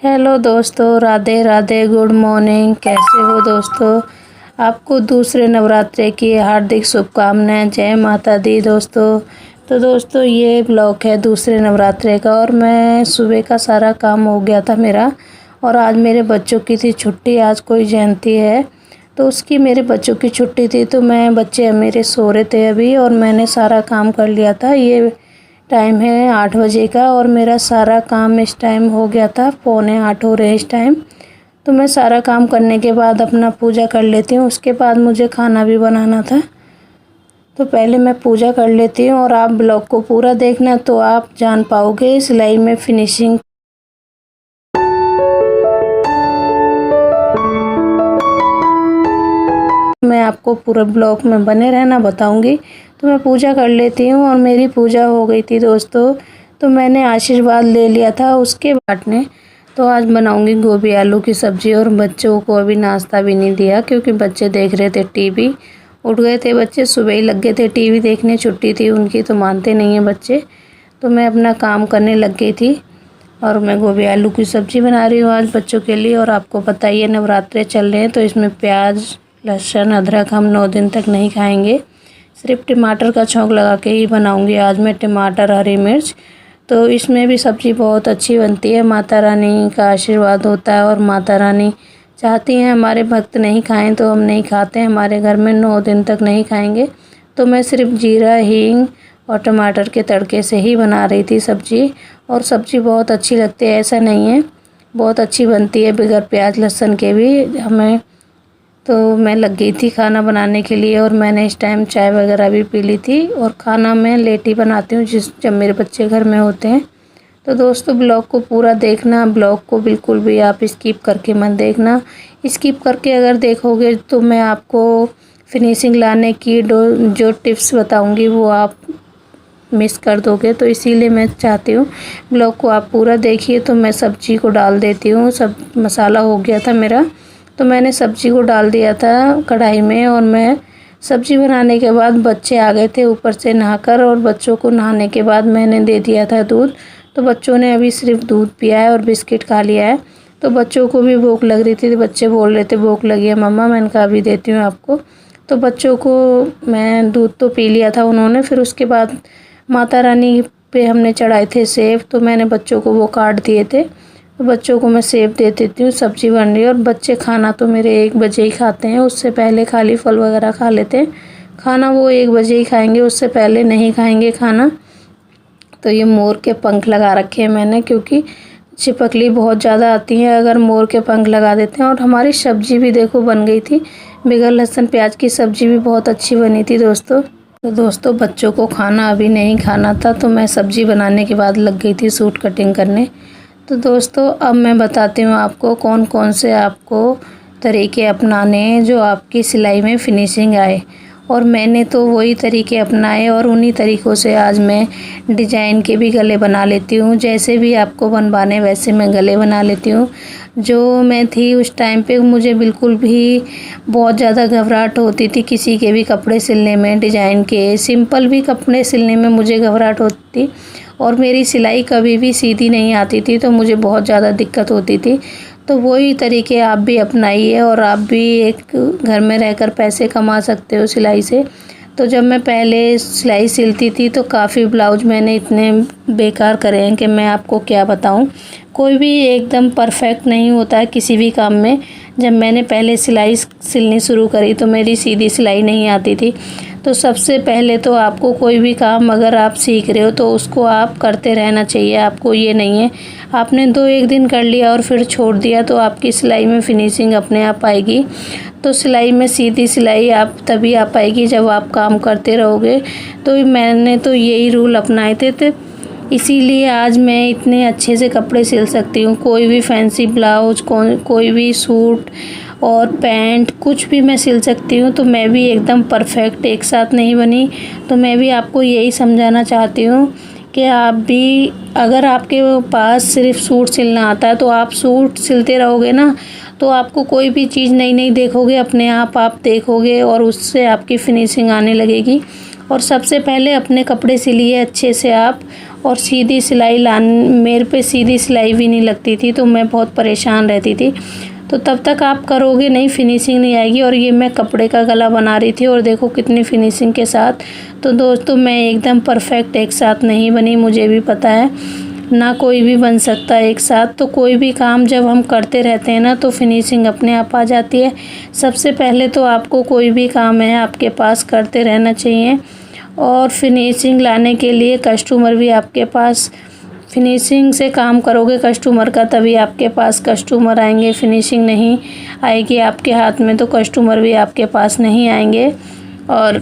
Hello दोस्तों, Radhe Radhe, good morning. कैसे हो दोस्तों? आपको दूसरे नवरात्रे की हार्दिक शुभकामनाएं। जय माता दी दोस्तों। तो दोस्तों ये ब्लॉग है दूसरे नवरात्रे का और मैं सुबह का सारा काम हो गया था मेरा। और आज मेरे बच्चों की थी छुट्टी, आज कोई जयंती है तो उसकी मेरे बच्चों की छुट्टी थी। तो बच्चे मेरे सो रहे थे अभी और मैंने सारा काम कर लिया था। ये टाइम है 8 बजे का और मेरा सारा काम इस टाइम हो गया था। 7:45 हो रहे इस टाइम। तो मैं सारा काम करने के बाद अपना पूजा कर लेती हूँ। उसके बाद मुझे खाना भी बनाना था, तो पहले मैं पूजा कर लेती हूँ। और आप ब्लॉग को पूरा देखना तो आप जान पाओगे सिलाई में फिनिशिंग। मैं आपको पूरा ब्लॉग में बने रहना बताऊंगी। तो मैं पूजा कर लेती हूँ और मेरी पूजा हो गई थी दोस्तों। तो मैंने आशीर्वाद ले लिया था उसके बाटने। तो आज बनाऊंगी गोभी आलू की सब्ज़ी और बच्चों को अभी नाश्ता भी नहीं दिया क्योंकि बच्चे देख रहे थे टीवी। उठ गए थे बच्चे, सुबह ही लग गए थे टीवी देखने, छुट्टी थी उनकी तो मानते नहीं हैं बच्चे। तो मैं अपना काम करने लग गई थी और मैं गोभी आलू की सब्ज़ी बना रही हूँ आज बच्चों के लिए। और आपको पता ही है नवरात्रे चल रहे हैं तो इसमें प्याज, लहसुन, अदरक हम 9 दिन तक नहीं खाएंगे। सिर्फ टमाटर का छौंक लगा के ही बनाऊंगी आज मैं, टमाटर, हरी मिर्च। तो इसमें भी सब्ज़ी बहुत अच्छी बनती है। माता रानी का आशीर्वाद होता है और माता रानी चाहती हैं हमारे भक्त नहीं खाएं तो हम नहीं खाते। हमारे घर में 9 दिन तक नहीं खाएंगे। तो मैं सिर्फ जीरा, हींग और टमाटर के तड़के से ही बना रही थी सब्ज़ी। और सब्ज़ी बहुत अच्छी लगती है, ऐसा नहीं है, बहुत अच्छी बनती है बगैर प्याज लहसुन के भी हमें। तो मैं लग गई थी खाना बनाने के लिए और मैंने इस टाइम चाय वगैरह भी पी ली थी। और खाना मैं लेट ही बनाती हूँ जब मेरे बच्चे घर में होते हैं। तो दोस्तों ब्लॉग को पूरा देखना, ब्लॉग को बिल्कुल भी आप स्किप करके मत देखना। स्किप करके अगर देखोगे तो मैं आपको फिनिशिंग लाने की जो टिप्स बताऊँगी वो आप मिस कर दोगे। तो इसीलिए मैं चाहती हूँ ब्लॉग को आप पूरा देखिए। तो मैं सब्ज़ी को डाल देती हूँ। सब मसाला हो गया था मेरा तो मैंने सब्ज़ी को डाल दिया था कढ़ाई में। और मैं सब्ज़ी बनाने के बाद बच्चे आ गए थे ऊपर से नहाकर और बच्चों को नहाने के बाद मैंने दे दिया था दूध। तो बच्चों ने अभी सिर्फ दूध पिया है और बिस्किट खा लिया है। तो बच्चों को भी भूख लग रही थी, बच्चे बोल रहे थे भूख लगी है मम्मा। मैंने कहा अभी देती हूँ आपको। तो बच्चों को मैं दूध तो पी लिया था उन्होंने। फिर उसके बाद माता रानी पे हमने चढ़ाए थे सेब, तो मैंने बच्चों को वो काट दिए थे। तो बच्चों को मैं सेब दे देती हूँ। सब्ज़ी बन रही है और बच्चे खाना तो मेरे 1 बजे ही खाते हैं। उससे पहले खाली फल वगैरह खा लेते हैं। खाना वो 1 बजे ही खाएंगे, उससे पहले नहीं खाएंगे खाना। तो ये मोर के पंख लगा रखे हैं मैंने क्योंकि छिपकली बहुत ज़्यादा आती है अगर मोर के पंख लगा देते हैं। और हमारी सब्ज़ी भी देखो बन गई थी, बगैर लहसुन प्याज की सब्ज़ी भी बहुत अच्छी बनी थी दोस्तों। तो दोस्तों बच्चों को खाना अभी नहीं खाना था तो मैं सब्ज़ी बनाने के बाद लग गई थी सूट कटिंग करने। तो दोस्तों अब मैं बताती हूँ आपको कौन कौन से आपको तरीके अपनाने हैं जो आपकी सिलाई में फिनिशिंग आए। और मैंने तो वही तरीके अपनाए और उन्हीं तरीक़ों से आज मैं डिज़ाइन के भी गले बना लेती हूँ। जैसे भी आपको बनवाने वैसे मैं गले बना लेती हूँ। जो मैं थी उस टाइम पे मुझे बिल्कुल भी बहुत ज़्यादा घबराहट होती थी किसी के भी कपड़े सिलने में, डिज़ाइन के, सिंपल भी कपड़े सिलने में मुझे घबराहट होती थी। और मेरी सिलाई कभी भी सीधी नहीं आती थी तो मुझे बहुत ज़्यादा दिक्कत होती थी। तो वही तरीके आप भी अपनाइए और आप भी एक घर में रहकर पैसे कमा सकते हो सिलाई से। तो जब मैं पहले सिलाई सिलती थी तो काफ़ी ब्लाउज मैंने इतने बेकार करे हैं कि मैं आपको क्या बताऊं। कोई भी एकदम परफेक्ट नहीं होता है किसी भी काम में। जब मैंने पहले सिलाई सिलनी शुरू करी तो मेरी सीधी सिलाई नहीं आती थी। तो सबसे पहले तो आपको कोई भी काम अगर आप सीख रहे हो तो उसको आप करते रहना चाहिए। आपको ये नहीं है आपने 2-1 दिन कर लिया और फिर छोड़ दिया तो आपकी सिलाई में फिनिशिंग अपने आप आएगी। तो सिलाई में सीधी सिलाई आप तभी आ पाएगी जब आप काम करते रहोगे। तो मैंने तो यही रूल अपनाए थे तो इसीलिए आज मैं इतने अच्छे से कपड़े सिल सकती हूँ। कोई भी फैंसी ब्लाउज, कोई भी सूट और पैंट, कुछ भी मैं सिल सकती हूँ। तो मैं भी एकदम परफेक्ट एक साथ नहीं बनी। तो मैं भी आपको यही समझाना चाहती हूँ कि आप भी अगर आपके पास सिर्फ सूट सिलना आता है तो आप सूट सिलते रहोगे ना तो आपको कोई भी चीज़ नई नई देखोगे, अपने आप देखोगे और उससे आपकी फिनिशिंग आने लगेगी। और सबसे पहले अपने कपड़े सिलिए अच्छे से आप और सीधी सिलाई मेरे पे सीधी सिलाई भी नहीं लगती थी, तो मैं बहुत परेशान रहती थी। तो तब तक आप करोगे नहीं, फिनिशिंग नहीं आएगी। और ये मैं कपड़े का गला बना रही थी और देखो कितनी फिनिशिंग के साथ। तो दोस्तों मैं एकदम परफेक्ट एक साथ नहीं बनी, मुझे भी पता है ना कोई भी बन सकता एक साथ। तो कोई भी काम जब हम करते रहते हैं ना तो फिनिशिंग अपने आप आ जाती है। सबसे पहले तो आपको कोई भी काम है आपके पास करते रहना चाहिए, और फिनिशिंग लाने के लिए कस्टमर भी आपके पास, फिनिशिंग से काम करोगे कस्टमर का तभी आपके पास कस्टमर आएंगे। फिनिशिंग नहीं आएगी आपके हाथ में तो कस्टमर भी आपके पास नहीं आएंगे। और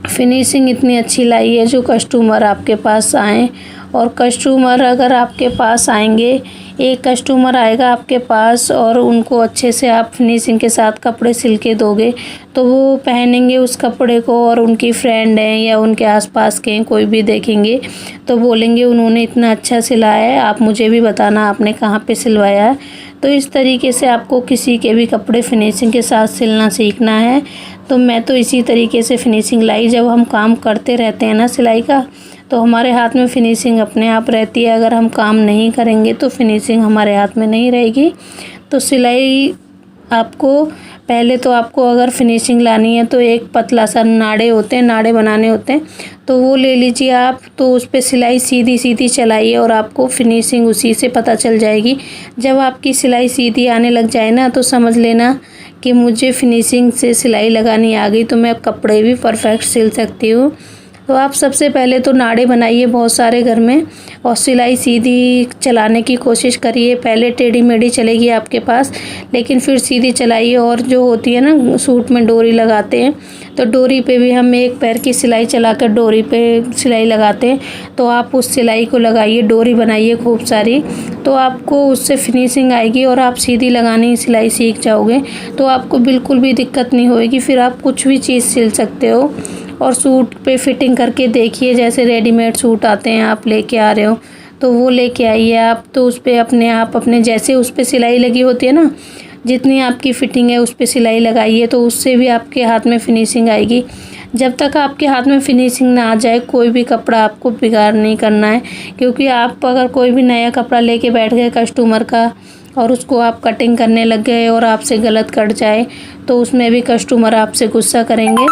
फिनिशिंग इतनी अच्छी लाई है जो कस्टमर आपके पास आएँ। और कस्टमर अगर आपके पास आएंगे, एक कस्टमर आएगा आपके पास और उनको अच्छे से आप फिनिशिंग के साथ कपड़े सिल के दोगे तो वो पहनेंगे उस कपड़े को, और उनकी फ्रेंड हैं या उनके आसपास के हैं कोई भी देखेंगे तो बोलेंगे उन्होंने इतना अच्छा सिलाया है, आप मुझे भी बताना आपने कहाँ पे सिलवाया है। तो इस तरीके से आपको किसी के भी कपड़े फिनिशिंग के साथ सिलना सीखना है। तो मैं तो इसी तरीके से फिनिशिंग लाई। जब हम काम करते रहते हैं ना सिलाई का, तो हमारे हाथ में फिनिशिंग अपने आप रहती है। अगर हम काम नहीं करेंगे तो फिनिशिंग हमारे हाथ में नहीं रहेगी। तो सिलाई आपको पहले तो आपको अगर फिनिशिंग लानी है तो एक पतला सा नाड़े होते हैं, नाड़े बनाने होते हैं, तो वो ले लीजिए आप। तो उस पर सिलाई सीधी सीधी चलाइए और आपको फिनिशिंग उसी से पता चल जाएगी। जब आपकी सिलाई सीधी आने लग जाए ना तो समझ लेना कि मुझे फिनिशिंग से सिलाई लगानी आ गई, तो मैं कपड़े भी परफेक्ट सिल सकती हूँ। तो आप सबसे पहले तो नाड़े बनाइए बहुत सारे घर में, और सिलाई सीधी चलाने की कोशिश करिए। पहले टेढ़ी मेढ़ी चलेगी आपके पास, लेकिन फिर सीधी चलाइए। और जो होती है ना सूट में डोरी लगाते हैं, तो डोरी पे भी हम एक पैर की सिलाई चलाकर डोरी पे सिलाई लगाते हैं, तो आप उस सिलाई को लगाइए, डोरी बनाइए खूब सारी, तो आपको उससे फिनिशिंग आएगी और आप सीधी लगानी सिलाई सीख जाओगे। तो आपको बिल्कुल भी दिक्कत नहीं होएगी, फिर आप कुछ भी चीज़ सिल सकते हो। और सूट पे फिटिंग करके देखिए, जैसे रेडीमेड सूट आते हैं आप लेके आ रहे हो तो वो लेके आइए आप, तो उस पर अपने जैसे उस पर सिलाई लगी होती है ना, जितनी आपकी फ़िटिंग है उस पर सिलाई लगाइए, तो उससे भी आपके हाथ में फिनिशिंग आएगी। जब तक आपके हाथ में फिनिशिंग ना आ जाए कोई भी कपड़ा आपको बिगाड़ नहीं करना है। क्योंकि आप अगर कोई भी नया कपड़ा लेके बैठ गए कस्टमर का और उसको आप कटिंग करने लग गए और आपसे गलत कट जाए, तो उसमें भी कस्टमर आपसे गुस्सा करेंगे।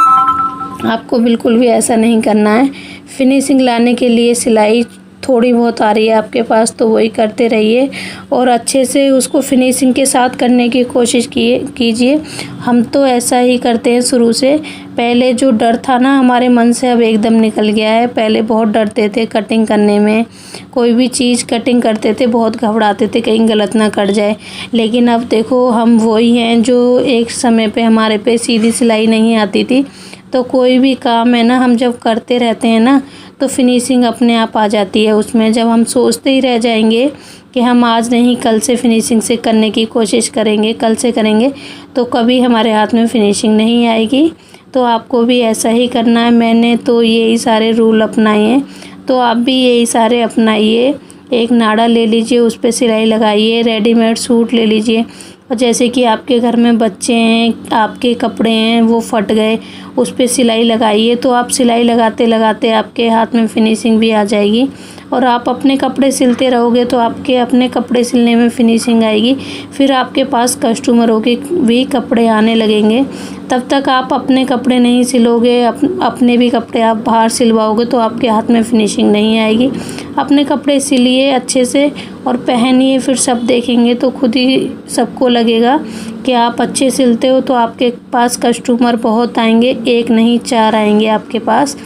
आपको बिल्कुल भी ऐसा नहीं करना है। फिनिशिंग लाने के लिए सिलाई थोड़ी बहुत आ रही है आपके पास तो वही करते रहिए, और अच्छे से उसको फिनिशिंग के साथ करने की कोशिश कीजिए। हम तो ऐसा ही करते हैं शुरू से। पहले जो डर था ना हमारे मन से अब एकदम निकल गया है। पहले बहुत डरते थे कटिंग करने में, कोई भी चीज़ कटिंग करते थे बहुत घबराते थे कहीं गलत ना कट जाए। लेकिन अब देखो हम वही हैं जो एक समय पे हमारे पे सीधी सिलाई नहीं आती थी। तो कोई भी काम है ना हम जब करते रहते हैं ना तो फिनिशिंग अपने आप आ जाती है उसमें। जब हम सोचते ही रह जाएंगे कि हम आज नहीं कल से फिनिशिंग से करने की कोशिश करेंगे, कल से करेंगे, तो कभी हमारे हाथ में फिनिशिंग नहीं आएगी। तो आपको भी ऐसा ही करना है। मैंने तो यही सारे रूल अपनाए हैं, तो आप भी यही सारे अपनाइए। एक नाड़ा ले लीजिए, उस पर सिलाई लगाइए। रेडीमेड सूट ले लीजिए, और जैसे कि आपके घर में बच्चे हैं, आपके कपड़े हैं वो फट गए, उस पर सिलाई लगाइए। तो आप सिलाई लगाते लगाते आपके हाथ में फिनिशिंग भी आ जाएगी, और आप अपने कपड़े सिलते रहोगे तो आपके अपने कपड़े सिलने में फिनिशिंग आएगी। फिर आपके पास कस्टमरों के भी कपड़े आने लगेंगे। तब तक आप अपने कपड़े नहीं सिलोगे, अपने भी कपड़े आप बाहर सिलवाओगे तो आपके हाथ में फिनिशिंग नहीं आएगी। अपने कपड़े सिलिए अच्छे से और पहनिए, फिर सब देखेंगे तो खुद ही सबको लगेगा कि आप अच्छे सिलते हो। तो आपके पास कस्टमर बहुत आएंगे, एक नहीं 4 आएंगे आपके पास।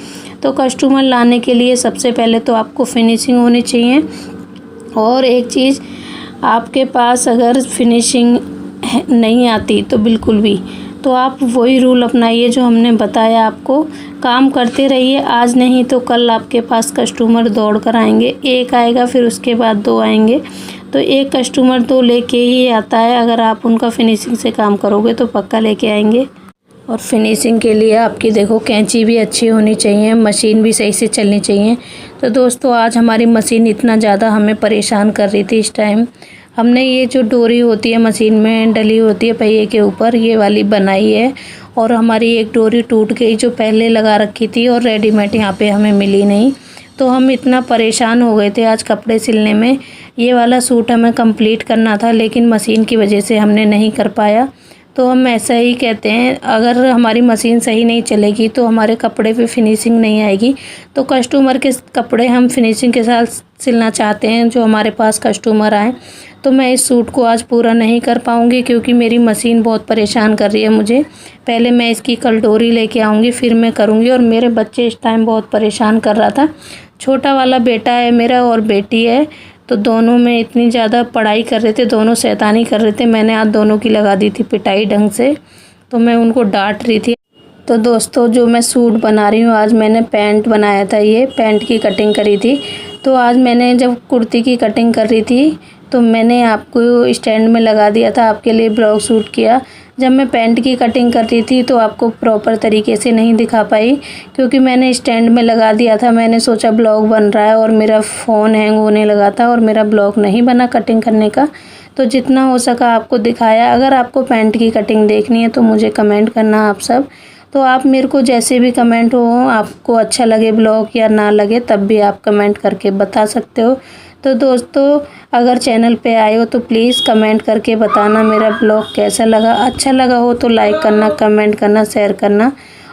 तो कस्टमर लाने के लिए सबसे पहले तो आपको फिनिशिंग होनी चाहिए। और एक चीज़, आपके पास अगर फिनिशिंग नहीं आती तो बिल्कुल भी, तो आप वही रूल अपनाइए जो हमने बताया आपको। काम करते रहिए, आज नहीं तो कल आपके पास कस्टमर दौड़ कर आएंगे। एक आएगा फिर उसके बाद 2 आएंगे, तो एक कस्टमर तो लेके ही आता है। अगर आप उनका फिनिशिंग से काम करोगे तो पक्का लेके आएंगे। और फिनिशिंग के लिए आपकी देखो कैंची भी अच्छी होनी चाहिए, मशीन भी सही से चलनी चाहिए। तो दोस्तों आज हमारी मशीन इतना ज़्यादा हमें परेशान कर रही थी। इस टाइम हमने ये जो डोरी होती है मशीन में डली होती है पहिए के ऊपर, ये वाली बनाई है। और हमारी एक डोरी टूट गई जो पहले लगा रखी थी, और रेडीमेड यहाँ पे हमें मिली नहीं। तो हम इतना परेशान हो गए थे आज कपड़े सिलने में। ये वाला सूट हमें कंप्लीट करना था, लेकिन मशीन की वजह से हमने नहीं कर पाया। तो हम ऐसा ही कहते हैं, अगर हमारी मशीन सही नहीं चलेगी तो हमारे कपड़े पे फिनिशिंग नहीं आएगी। तो कस्टमर के कपड़े हम फिनिशिंग के साथ सिलना चाहते हैं, जो हमारे पास कस्टमर आए। तो मैं इस सूट को आज पूरा नहीं कर पाऊँगी, क्योंकि मेरी मशीन बहुत परेशान कर रही है मुझे। पहले मैं इसकी कलडोरी लेके आऊँगी, फिर मैं करूँगी। और मेरे बच्चे इस टाइम बहुत परेशान कर रहा था। छोटा वाला बेटा है मेरा और बेटी है, तो दोनों में इतनी ज़्यादा पढ़ाई कर रहे थे, दोनों शैतानी कर रहे थे। मैंने आज दोनों की लगा दी थी पिटाई ढंग से, तो मैं उनको डांट रही थी। तो दोस्तों, जो मैं सूट बना रही हूँ, आज मैंने पैंट बनाया था, ये पैंट की कटिंग करी थी। तो आज मैंने जब कुर्ती की कटिंग कर रही थी तो मैंने आपको स्टैंड में लगा दिया था, आपके लिए ब्लॉग शूट किया। जब मैं पैंट की कटिंग कर रही थी तो आपको प्रॉपर तरीके से नहीं दिखा पाई, क्योंकि मैंने स्टैंड में लगा दिया था। मैंने सोचा ब्लॉग बन रहा है और मेरा फ़ोन हैंग होने लगा था और मेरा ब्लॉग नहीं बना कटिंग करने का। तो जितना हो सका आपको दिखाया। अगर आपको पैंट की कटिंग देखनी है तो मुझे कमेंट करना आप सब। तो आप मेरे को जैसे भी कमेंट हो, आपको अच्छा लगे ब्लॉग या ना लगे, तब भी आप कमेंट करके बता सकते हो। तो दोस्तों, अगर चैनल पे आए हो तो प्लीज़ कमेंट करके बताना मेरा ब्लॉग कैसा लगा। अच्छा लगा हो तो लाइक करना, कमेंट करना, शेयर करना।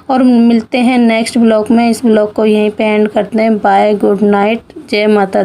और मिलते हैं नेक्स्ट ब्लॉग में। इस ब्लॉग को यहीं पे एंड करते हैं। बाय, गुड नाइट, जय माता दी।